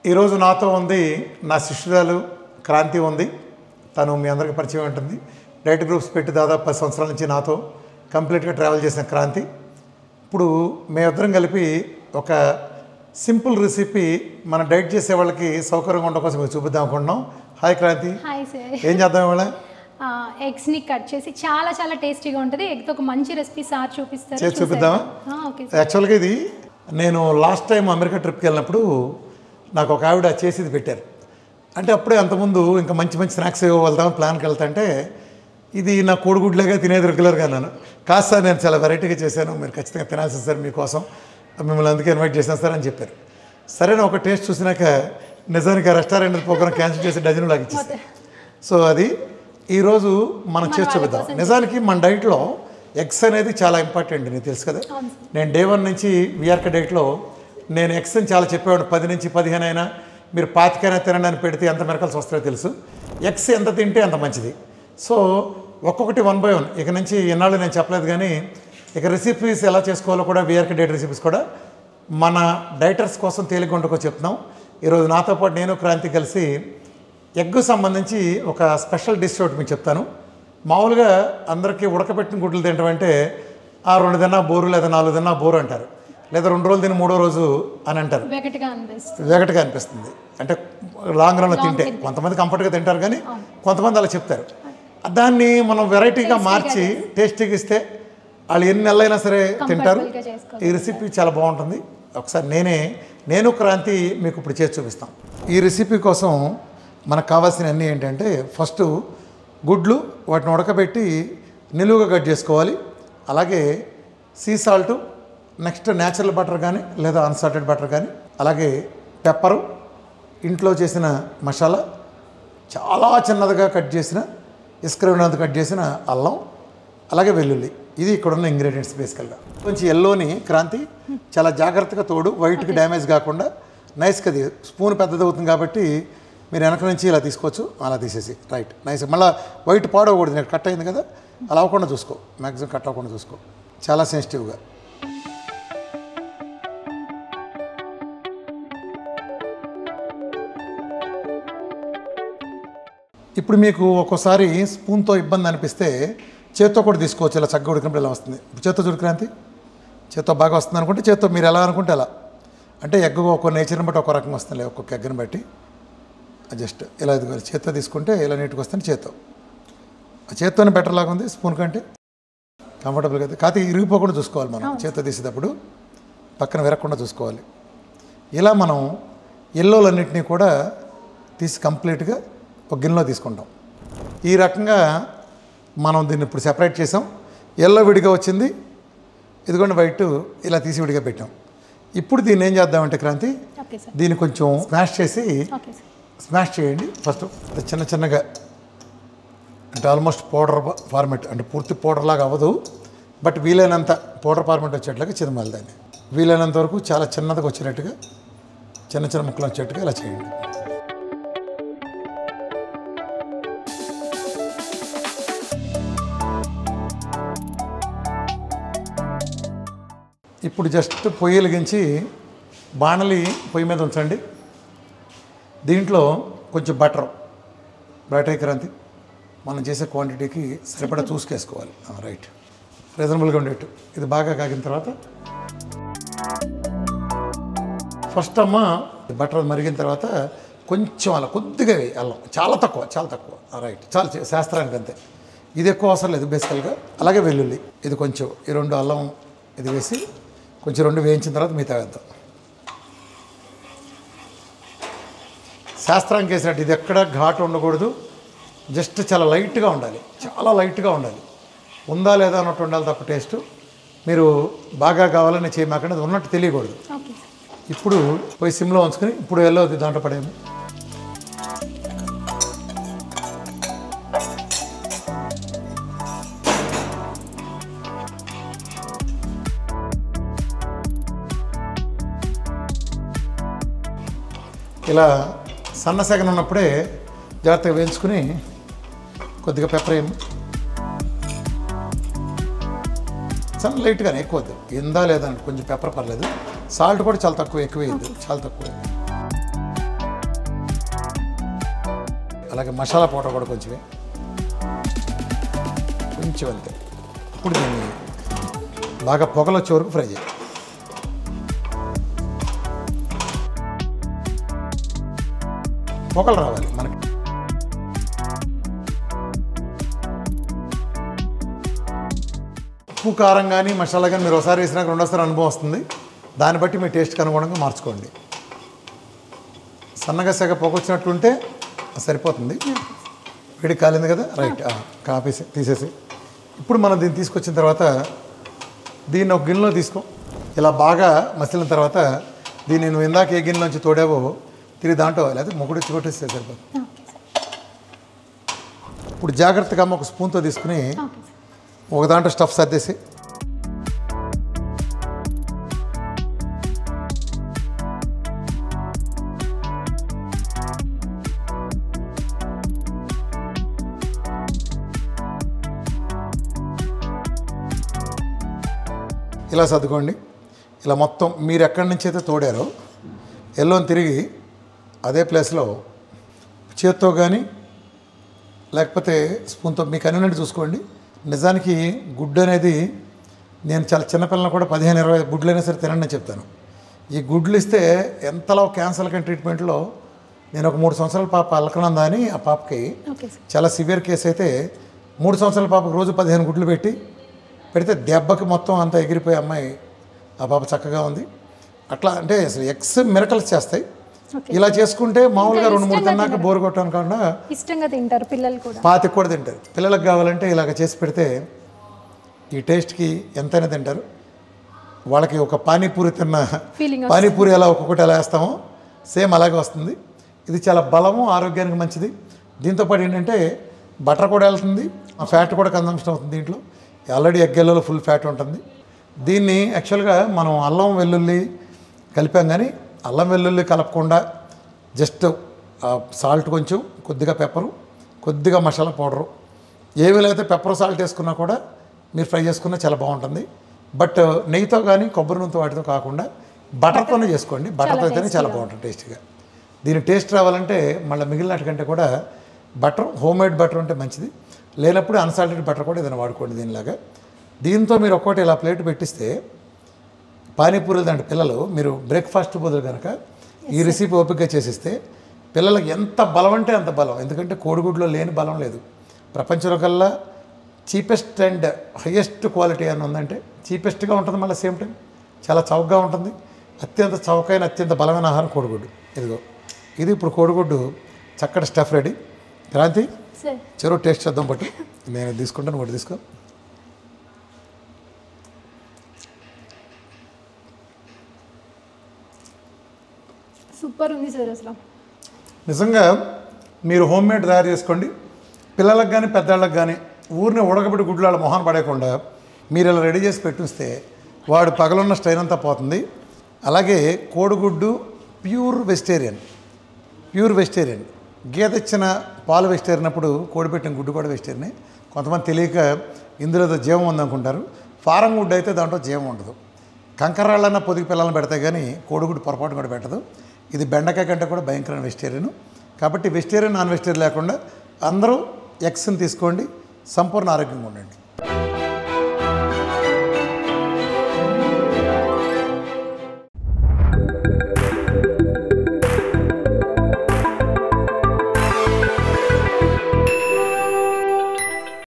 ఈరోజు నాతో ఉంది నా శిష్యురాలు క్రాంతి ఉంది. తను మీ అందరికీ పరిచయం ఉంటుంది. డైట్ గ్రూప్స్ పెట్టి దాదాపు 10 సంవత్సరాల నుంచి నాతో కంప్లీట్గా ట్రావెల్ చేసిన క్రాంతి. ఇప్పుడు మేమిద్దరం కలిపి ఒక సింపుల్ రెసిపీ మన డైట్ చేసే వాళ్ళకి సౌకర్యంగా ఉండడం కోసం చూపిద్దాం అనుకుంటున్నాం. హాయ్ క్రాంతి. Hi sir. ఏం చేద్దాం ఇవాళ? ఎగ్స్ని కట్ చేసి చాలా టేస్టీగా ఉంటుంది. ఎగ్తో ఒక మంచి రెసిపీ సార్ చూపిస్తారు. చేసి చూపిద్దామా? యాక్చువల్గా ఇది నేను లాస్ట్ టైం అమెరికా ట్రిప్కి వెళ్ళినప్పుడు నాకు ఒక ఆవిడ చేసేది పెట్టారు. అంటే అప్పుడే అంతకుముందు ఇంకా మంచి స్నాక్స్ వెళ్దాం ప్లాన్కి వెళ్తాంటే ఇది నా కోడిగుడ్లాగా తినేది రెగ్యులర్గా. కాదు సార్, నేను చాలా వెరైటీగా చేశాను, మీరు ఖచ్చితంగా తినాల్సింది సార్, మీకోసం మిమ్మల్ని అందుకే ఇన్వైట్ చేశాను సార్ అని చెప్పారు. సరే నా ఒక టేస్ట్ చూసినాక నిజానికి ఆ రెస్టారెంట్ ప్రోగ్రామ్ క్యాన్సిల్ చేసి డజన్ లాగా ఇచ్చేసాను. సో అది ఈరోజు మనం చేసి చూపిద్దాం. నిజానికి మన డైట్లో ఎగ్స్ అనేది చాలా ఇంపార్టెంట్, నీకు తెలుసు కదా. నేను డే 1 నుంచి వీఆర్కే డైట్లో నేను ఎగ్స్ అని చాలా చెప్పేవాడు. 10 నుంచి 15 అయినా మీరు 25 తినండి అని పెడితే ఎంత మెరకల్స్ వస్తాయో తెలుసు. ఎగ్స్ ఎంత తింటే అంత మంచిది. సో ఒక్కొక్కటి 1 by 1 ఇక నుంచి ఎన్నాళ్ళు నేను చెప్పలేదు, కానీ ఇక రెసిపీస్ ఎలా చేసుకోవాలో కూడా వీఆర్కే డైట్ రెసిపీస్ కూడా మన డైటర్స్ కోసం తేలిక వంటకో చెప్తున్నాం. ఈరోజు నాతో పాటు నేను క్రాంతి కలిసి ఎగ్గు సంబంధించి ఒక స్పెషల్ డిష్ ఒకటి మీకు చెప్తాను. మామూలుగా అందరికీ ఉడకబెట్టిన గుడ్లు తినడం అంటే 2 తిన్నా బోరు, లేదా 4 తిన్నా బోరు అంటారు, లేదా 2 రోజులు తిని 3వ రోజు అని అంటారు. వెగటగా అనిపిస్తుంది అంటే లాంగ్ రన్లో తింటే. కొంతమంది కంఫర్ట్గా తింటారు, కానీ కొంతమంది అలా చెప్తారు. దాన్ని మనం వెరైటీగా మార్చి టేస్టీగా ఇస్తే వాళ్ళు ఎన్ని నెలలైనా సరే తింటారు. ఈ రెసిపీ చాలా బాగుంటుంది. ఒకసారి నేను క్రాంతి మీకు ఇప్పుడు చేసి చూపిస్తాం. ఈ రెసిపీ కోసం మనకు కావాల్సిన అన్నీ ఏంటంటే, ఫస్ట్ గుడ్లు వాటిని ఉడకబెట్టి నిలువుగా కట్ చేసుకోవాలి. అలాగే sea salt, next natural butter కానీ లేదా అన్సాల్టెడ్ బటర్ కానీ, అలాగే పెప్పరు, ఇంట్లో చేసిన మసాలా, చాలా చిన్నదిగా కట్ చేసిన ఇసుకరినంత కట్ చేసిన అల్లం, అలాగే వెల్లుల్లి. ఇది ఇక్కడ ఉన్న ఇంగ్రీడియంట్స్ బేసికల్గా. కొంచెం ఎల్లోని క్రాంతి చాలా జాగ్రత్తగా తోడు, వైట్కి డ్యామేజ్ కాకుండా నైస్గా స్పూన్ పెద్దది అవుతుంది కాబట్టి మీరు వెనక నుంచి ఇలా తీసుకోవచ్చు. అలా తీసేసి రైట్ నైస్. మళ్ళీ వైట్ పాడవకూడదు, నేను కట్ అయింది కదా, అలా అవ్వకుండా చూసుకో, మ్యాక్సిమం కట్ అవ్వకుండా చూసుకో, చాలా సెన్సిటివ్గా. ఇప్పుడు మీకు ఒక్కోసారి స్పూన్తో ఇబ్బంది అనిపిస్తే చేత్తో కూడా తీసుకోవచ్చు. ఇలా చక్కగా ఉడికినప్పుడు ఇలా వస్తుంది. ఇప్పుడు చేత్తో చూడక్రాంతి, చేత్తో బాగా వస్తుంది అనుకుంటే చేత్తో మీరు ఎలా అనుకుంటే అలా. అంటే ఎగ్ ఒక్కో నేచర్ని బట్టి ఒక రకంగా వస్తుంది, ఒక్కొక్క ఎగ్ని బట్టి. జస్ట్ ఇలా చేత్తో తీసుకుంటే ఇలా నీట్గా వస్తుంది. చేత్తోనే బెటర్ లాగా ఉంది స్పూన్ కంటే, కంఫర్టబుల్గా అయితే. కాకపోతే ఇరిగిపోకుండా చూసుకోవాలి మనం చేత్తో తీసేటప్పుడు, పక్కన విరగకుండా చూసుకోవాలి. ఇలా మనం ఎల్లోలన్నింటినీ కూడా తీసి కంప్లీట్గా ఒక గిన్నెలో తీసుకుంటాం. ఈ రకంగా మనం దీన్ని ఇప్పుడు సెపరేట్ చేసాం. ఎల్లో విడిగా వచ్చింది, ఇదిగోండి వైట్ ఇలా తీసి విడిగా పెట్టాం. ఇప్పుడు దీన్ని ఏం చేద్దామంటే క్రాంతి, దీన్ని కొంచెం స్మాష్ చేయండి ఫస్ట్. చిన్నగా అంటే ఆల్మోస్ట్ పౌడర్ ఫార్మేట్, అంటే పూర్తి పౌడర్ లాగా అవ్వదు, బట్ వీలైనంత పౌడర్ ఫార్మేట్ వచ్చేట్లుగా చిన్నమాలి దాన్ని. వీలైనంత వరకు చాలా చిన్నదిగా వచ్చేటట్టుగా, చిన్న ముక్కలు వచ్చేట్టుగా ఇలా చేయండి. ఇప్పుడు జస్ట్ పొయ్యి వెలిగించి బాణలి పొయ్యి మీద ఉంచండి. దీంట్లో కొంచెం బటర్ క్రాంతి మనం చేసే క్వాంటిటీకి సరిపడా చూసుకేసుకోవాలి. రైట్, రీజనబుల్గా ఉండేట్టు. ఇది బాగా కాగిన తర్వాత ఫస్ట్ బటర్ మరిగిన తర్వాత కొంచెం అలా కొద్దిగా వేయి, అల్లం చాలా తక్కువ. రైట్, చాలా శాస్త్రానికి అంతే. ఇది ఎక్కువ అవసరం లేదు బేసికల్గా. అలాగే వెల్లుల్లి, ఇది కొంచెం, ఈ 2 అల్లం ఇది వేసి కొంచెం 2 వేయించిన తర్వాత మిగతా వేద్దాం. శాస్త్రానికి వేసినట్టు ఇది ఎక్కడ ఘాటు ఉండకూడదు, జస్ట్ చాలా లైట్గా ఉండాలి, ఉందా లేదా అన్నట్టు ఉండాలి తప్ప టేస్ట్. మీరు బాగా కావాలని చేయమాకండి, అది ఉన్నట్టు తెలియకూడదు. ఇప్పుడు పోయి సిమ్లో ఉంచుకొని ఇప్పుడు ఎల్లో దాంట్లో పడేము. ఇలా సన్న సెగన ఉన్నప్పుడే జాగ్రత్తగా వేయించుకుని కొద్దిగా పెప్పర్ వేయము. చాలా లైట్గానే, ఎక్కువ వద్దు. ఇందా లేదా కొంచెం పెప్పర్ పర్లేదు. సాల్ట్ కూడా చాలా తక్కువ, ఎక్కువ వేయద్దు, చాలా తక్కువ. అలాగే మసాలా పౌడర్ కూడా కొంచెమే, కొంచెం అంతే. ఇప్పుడు దీన్ని బాగా పొగలు వచ్చే వరకు ఫ్రై చేయాలి. పొగలు రావాలి మనకి. ఉప్పు కారం కానీ మసాలా కానీ మీరు ఒకసారి వేసినాక రెండోసారి అనుభవం వస్తుంది. దాన్ని బట్టి మీ టేస్ట్కి అనుగుణంగా మార్చుకోండి. సన్నగా సెగ పొగ వచ్చినట్లుంటే సరిపోతుంది. వేడి కాలింది కదా, రైట్. కాపేసి తీసేసి ఇప్పుడు మనం దీన్ని తీసుకొచ్చిన తర్వాత దీన్ని ఒక గిన్నెలో తీసుకో. ఇలా బాగా మసిలిన తర్వాత దీన్ని నువ్వు ఇందాక ఏ గిన్నెలోంచి తోడావో తిరిగి దాంట్లో లేకపోతే మొగుడు కొట్టేస్తే సరిపోతుంది. ఇప్పుడు జాగ్రత్తగా ఒక స్పూన్తో తీసుకుని ఒక దాంట్లో స్టఫ్ సర్దేసి ఇలా సర్దుకోండి. ఇలా మొత్తం మీరు ఎక్కడి నుంచి అయితే తోడారో ఎల్లోని తిరిగి అదే ప్లేస్లో చేత్తో కానీ లేకపోతే స్పూన్తో మీకు అన్నింటి చూసుకోండి. నిజానికి గుడ్డు అనేది నేను చాలా చిన్నపిల్లలు కూడా 15-20 గుడ్లు అయినా సరే తినండి అని చెప్తాను. ఈ గుడ్లు ఇస్తే ఎంతలో క్యాన్సర్ కానీ ట్రీట్మెంట్లో నేను ఒక 3 సంవత్సరాల పాప అల్కనంద అని ఆ పాపకి చాలా సివియర్ కేసు అయితే 3 సంవత్సరాల పాపకు రోజు 15 గుడ్లు పెడితే దెబ్బకి మొత్తం అంతా ఎగిరిపోయే అమ్మాయి ఆ పాప చక్కగా ఉంది. అట్లా అంటే అసలు ఎగ్స్ మిరకల్స్ చేస్తాయి. ఇలా చేసుకుంటే మామూలుగా 2-3 తిన్నాక బోరు కొట్టడం కాకుండా ఇష్టంగా తింటారు పిల్లలు కూడా, 5 కూడా తింటారు. పిల్లలకు కావాలంటే ఇలాగ చేసి పెడితే ఈ టేస్ట్కి ఎంతైనా తింటారు. వాళ్ళకి ఒక పానీపూరి పానీపూరి ఎలా ఒక్కొక్కటి ఎలా వేస్తామో సేమ్ అలాగే వస్తుంది. ఇది చాలా బలము, ఆరోగ్యానికి మంచిది. దీంతోపాటు ఏంటంటే బటర్ కూడా వెళ్తుంది, ఆ ఫ్యాట్ కూడా కన్సంప్షన్ అవుతుంది. దీంట్లో ఆల్రెడీ ఎగ్గెల్లో ఫుల్ ఫ్యాట్ ఉంటుంది. దీన్ని యాక్చువల్గా మనం అల్లం వెల్లుల్లి కలిపాం, కానీ అల్లం వెల్లుల్లి కలపకుండా జస్ట్ సాల్ట్ కొంచెం, కొద్దిగా పెప్పరు, కొద్దిగా మసాలా పౌడరు, ఏమీ లేకపోతే పెప్పర్ సాల్ట్ వేసుకున్నా కూడా మీరు ఫ్రై చేసుకున్నా చాలా బాగుంటుంది. బట్ నెయ్యితో కానీ కొబ్బరి నూనెతో వాటితో కాకుండా బటర్తోనే చేసుకోండి. బటర్తో అయితేనే చాలా బాగుంటుంది టేస్ట్గా. దీని టేస్ట్ రావాలంటే మళ్ళీ మిగిలినట్టుకంటే కూడా బటర్, హోమ్ మేడ్ బటర్ ఉంటే మంచిది. లేనప్పుడు అన్సాల్టెడ్ బటర్ కూడా ఏదైనా వాడుకోండి దీనిలాగా. దీంతో మీరు ఒక్కోటి ఇలా ప్లేట్ పెట్టిస్తే పానీపూరీలు దాంట్లో పిల్లలు మీరు బ్రేక్ఫాస్ట్ బదులు కనుక ఈ రెసిపీ ఓపికగా చేసిస్తే పిల్లలకి ఎంత బలం అంటే అంత బలం. ఎందుకంటే కోడిగుడ్లో లేని బలం లేదు. ప్రపంచంలో కల్లా చీపెస్ట్ అండ్ హయ్యెస్ట్ క్వాలిటీ అని ఉందంటే చీపెస్ట్గా ఉంటుంది, మళ్ళీ సేమ్ టైం చాలా చౌకగా ఉంటుంది. అత్యంత చౌకైన అత్యంత బలమైన ఆహారం కోడిగుడ్డు. ఇదిగో ఇది ఇప్పుడు కోడిగుడ్డు చక్కటి స్టఫ్ రెడీ. క్రాంతి చెరువు టేస్ట్ చేద్దాం. బట్టి నేను తీసుకుంటాను, ఒకటి తీసుకో. సూపర్ ఉంది సార్. అసలు నిజంగా మీరు హోమ్ మేడ్ తయారు చేసుకోండి. పిల్లలకు కానీ పెద్దవాళ్ళకి కానీ ఊరిని ఉడకబెట్టి గుడ్లాల మొహాన్ని పడేయకుండా మీరు ఇలా రెడీ చేసి పెట్టిస్తే వాడు పగలున్న స్టైన్ అంతా పోతుంది. అలాగే కోడిగుడ్డు ప్యూర్ వెజిటేరియన్. గీత ఇచ్చిన పాలు వెజిటేరియన్ అప్పుడు కోడి పెట్టిన గుడ్డు కూడా వెజిటేరియనే. కొంతమంది తెలియక ఇందులో జీవం ఉందనుకుంటారు. ఫారం గుడ్డు అయితే దాంట్లో జీవం ఉండదు. కంకరాళ్ళన్న పొదిగి పిల్లలను పెడతాయి కానీ కోడిగుడ్డు పొరపాటు కూడా పెట్టదు. ఇది బెండకాయ కంటే కూడా భయంకరమైన వెజిటేరియన్. కాబట్టి వెజిటేరియన్, నాన్ వెజిటేరియన్ లేకుండా అందరూ ఎగ్స్ని తీసుకోండి. సంపూర్ణ ఆరోగ్యంగా ఉండండి.